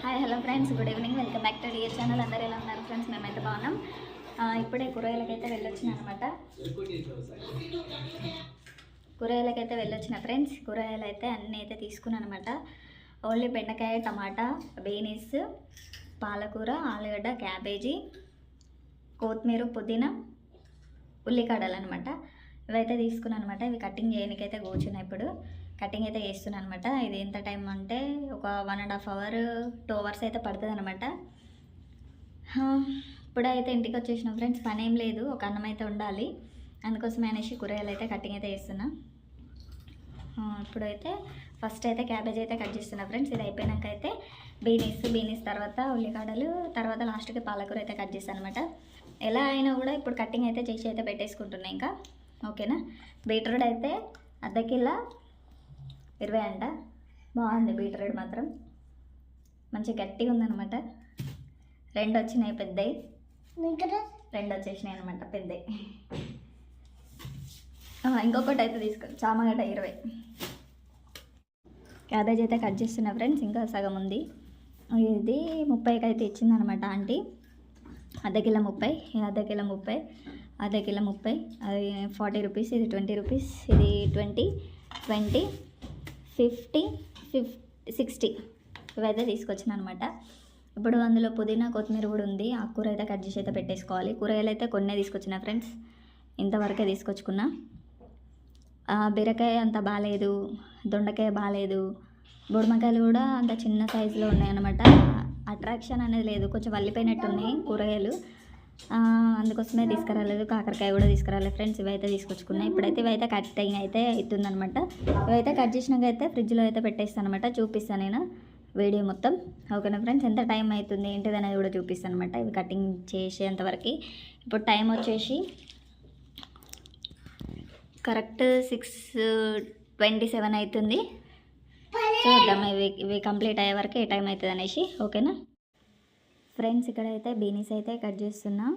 Hi hello friends, good evening. Welcome back to dear channel. అందరూ ఎలా ఉన్నారు friends? మేమైతే బాగున్నాం. ఇప్పుడే కూరగాయలకైతే వెళ్ళొచ్చిన ఫ్రెండ్స్. కూరగాయలు అయితే అన్నీ అయితే తీసుకున్నాను అనమాట. ఓన్లీ బెండకాయ, టమాటా, బీనీస్, పాలకూర, ఆలుగడ్డ, క్యాబేజీ, కొత్తిమీర, పుదీనా, ఉల్లిగడ్డలు అనమాట. ఇవైతే తీసుకున్నాను అనమాట. ఇవి కటింగ్ చేయడానికైతే కూర్చున్నా. ఇప్పుడు కటింగ్ అయితే చేస్తున్నాను అనమాట. ఇది ఎంత టైం అంటే ఒక 1.5 అవర్ 2 అవర్స్ అయితే పడుతుంది అనమాట. ఇప్పుడైతే ఇంటికి వచ్చేసిన ఫ్రెండ్స్. పని ఏం లేదు, ఒక అన్నం అయితే ఉండాలి. అందుకోసమే అనేసి కూరగాయలు అయితే కటింగ్ అయితే చేస్తున్నా. ఇప్పుడైతే ఫస్ట్ అయితే క్యాబేజ్ అయితే కట్ చేస్తున్నా ఫ్రెండ్స్. ఇది అయిపోయాక అయితే బీనీస్ తర్వాత ఉల్లిగడ్డలు, తర్వాత లాస్ట్కి పాలకూర అయితే కట్ చేస్తాను అనమాట. ఎలా అయినా కూడా ఇప్పుడు కటింగ్ అయితే చేసి అయితే పెట్టేసుకుంటున్నాయి ఇంకా. ఓకేనా. బీట్రూట్ అయితే అర్ధ కిలో 20 అంట. బాగుంది బీట్రూట్ మాత్రం, మంచి గట్టిగా ఉందన్నమాట. 2 వచ్చినాయి పెద్దవి, 2 వచ్చేసినాయి అనమాట పెద్దవి. ఇంకొకటి అయితే చామగడ్డ 20. క్యాబేజ్ అయితే కట్ చేస్తున్నా ఫ్రెండ్స్, ఇంకా సగం ఉంది. ఇది 30కి అయితే ఇచ్చిందనమాట ఆంటీ. అర్ధ కిలో 30, అర్ధ కిలో 30, అర్ధ కిలో 30, అది 40 రూపీస్, ఇది 20 రూపీస్, ఇది 20, 50, 60 ఇవైతే తీసుకొచ్చిన అనమాట. ఇప్పుడు అందులో పుదీనా, కొత్తిమీర కూడా ఉంది. ఆ కూర అయితే కట్ చేసి అయితే పెట్టేసుకోవాలి. కూరగాయలు అయితే కొన్నే తీసుకొచ్చిన ఫ్రెండ్స్, ఇంతవరకే తీసుకొచ్చుకున్నా. బీరకాయ అంత బాగాలేదు, దొండకాయ బాగాలేదు, బుడమకాయలు కూడా అంత చిన్న సైజులో ఉన్నాయన్నమాట. అట్రాక్షన్ అనేది లేదు, కొంచెం వల్లిపోయినట్టు ఉన్నాయి కూరగాయలు. అందుకోసమే తీసుకురాలేదు. కాకరకాయ కూడా తీసుకురాలేదు ఫ్రెండ్స్. ఇవైతే తీసుకొచ్చుకున్నాయి. ఇప్పుడైతే ఇవైతే కటింగ్ అయితే అవుతుందనమాట. ఇవైతే కట్ చేసినాక అయితే ఫ్రిడ్జ్లో అయితే పెట్టేస్తాను అనమాట. చూపిస్తాను నేను వీడియో మొత్తం. ఓకేనా ఫ్రెండ్స్. ఎంత టైం అవుతుంది ఏంటిది అనేది కూడా చూపిస్తాను అనమాట, ఇవి కటింగ్ చేసేంతవరకు. ఇప్పుడు టైం వచ్చేసి కరెక్ట్ 6:27 అవుతుంది. చూద్దాం ఇవి కంప్లీట్ అయ్యే వరకు ఏ టైం అవుతుంది అనేసి. ఓకేనా ఫ్రెండ్స్. ఇక్కడైతే బీనీస్ అయితే కట్ చేస్తున్నా.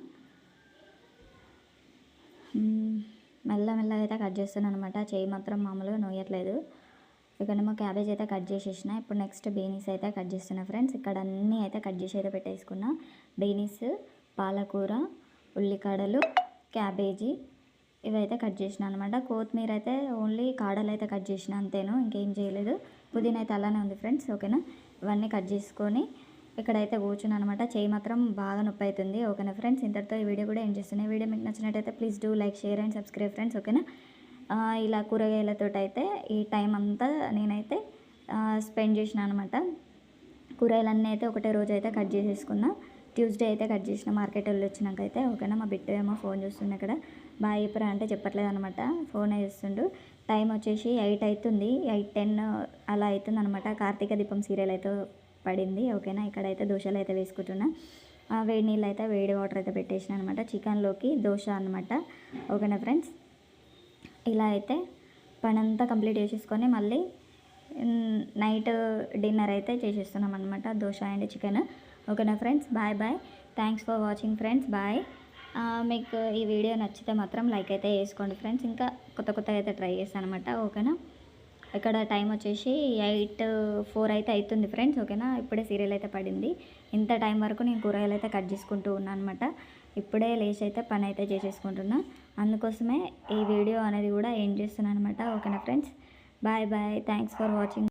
మెల్లమెల్లగా అయితే కట్ చేస్తున్నాను అనమాట. చేయి మాత్రం మామూలుగా నోయట్లేదు. ఇక్కడేమో క్యాబేజ్ అయితే కట్ చేసేసిన. ఇప్పుడు నెక్స్ట్ బీనీస్ అయితే కట్ చేస్తున్నా ఫ్రెండ్స్. ఇక్కడ అన్నీ అయితే కట్ చేసి అయితే పెట్టేసుకున్నా. బీనీస్, పాలకూర, ఉల్లిగడ్డలు, క్యాబేజీ ఇవైతే కట్ చేసిన అనమాట. కొత్తిమీర అయితే ఓన్లీ కాడలు అయితే కట్ చేసిన, అంతేను, ఇంకేం చేయలేదు. పుదీనా అయితే అలానే ఉంది ఫ్రెండ్స్. ఓకేనా. ఇవన్నీ కట్ చేసుకొని ఇక్కడైతే కూర్చున్నాను అనమాట. చేయి మాత్రం బాగా నొప్పి అవుతుంది. ఓకేనా ఫ్రెండ్స్. ఇంతటితో ఈ వీడియో కూడా ఏం చేస్తున్నాయి. వీడియో మీకు నచ్చినట్టయితే please do like, share and subscribe friends. ఓకేనా. ఇలా కూరగాయలతో అయితే ఈ టైం అంతా నేనైతే స్పెండ్ చేసిన అనమాట. కూరగాయలన్నీ అయితే ఒకటే రోజు అయితే కట్ చేసేసుకున్నా. ట్యూస్డే అయితే కట్ చేసిన మార్కెట్ వెళ్ళి వచ్చినాక అయితే. ఓకేనా. మా బిడ్డ ఏమో ఫోన్ చూస్తుంది ఇక్కడ. బాయ్ చెప్పరా అంటే చెప్పట్లేదు అనమాట, ఫోన్ చేస్తుండు. టైం వచ్చేసి 8 అవుతుంది, 8:10 అలా అవుతుంది అనమాట. కార్తీక దీపం సీరియల్ అయితే పడింది. ఓకేనా. ఇక్కడైతే దోశలు అయితే వేసుకుంటున్నా. వేడి నీళ్ళు అయితే వేడి వాటర్ అయితే పెట్టేసిన అనమాట. చికెన్లోకి దోశ అనమాట. ఓకేనా ఫ్రెండ్స్. ఇలా అయితే పని అంతా కంప్లీట్ చేసేసుకొని మళ్ళీ నైట్ డిన్నర్ అయితే చేసేస్తున్నాం అనమాట. Dosa and chicken. ఓకేనా friends. Bye bye. Thanks for watching friends. Bye. మీకు ఈ వీడియో నచ్చితే మాత్రం లైక్ అయితే వేసుకోండి ఫ్రెండ్స్. ఇంకా కొత్తగా అయితే ట్రై చేస్తాను అనమాట. ఓకేనా. ఇక్కడ టైం వచ్చేసి 8:04 అయితే అవుతుంది ఫ్రెండ్స్. ఓకేనా. ఇప్పుడే సీరియల్ అయితే పడింది. ఇంత టైం వరకు నేను కూరగాయలు అయితే కట్ చేసుకుంటూ ఉన్నాను అనమాట. ఇప్పుడే లేచి అయితే పని అయితే చేసేసుకుంటున్నా. అందుకోసమే ఈ వీడియో అనేది కూడా ఏం చేస్తున్నాను అనమాట. ఓకేనా friends. Bye bye. Thanks for watching.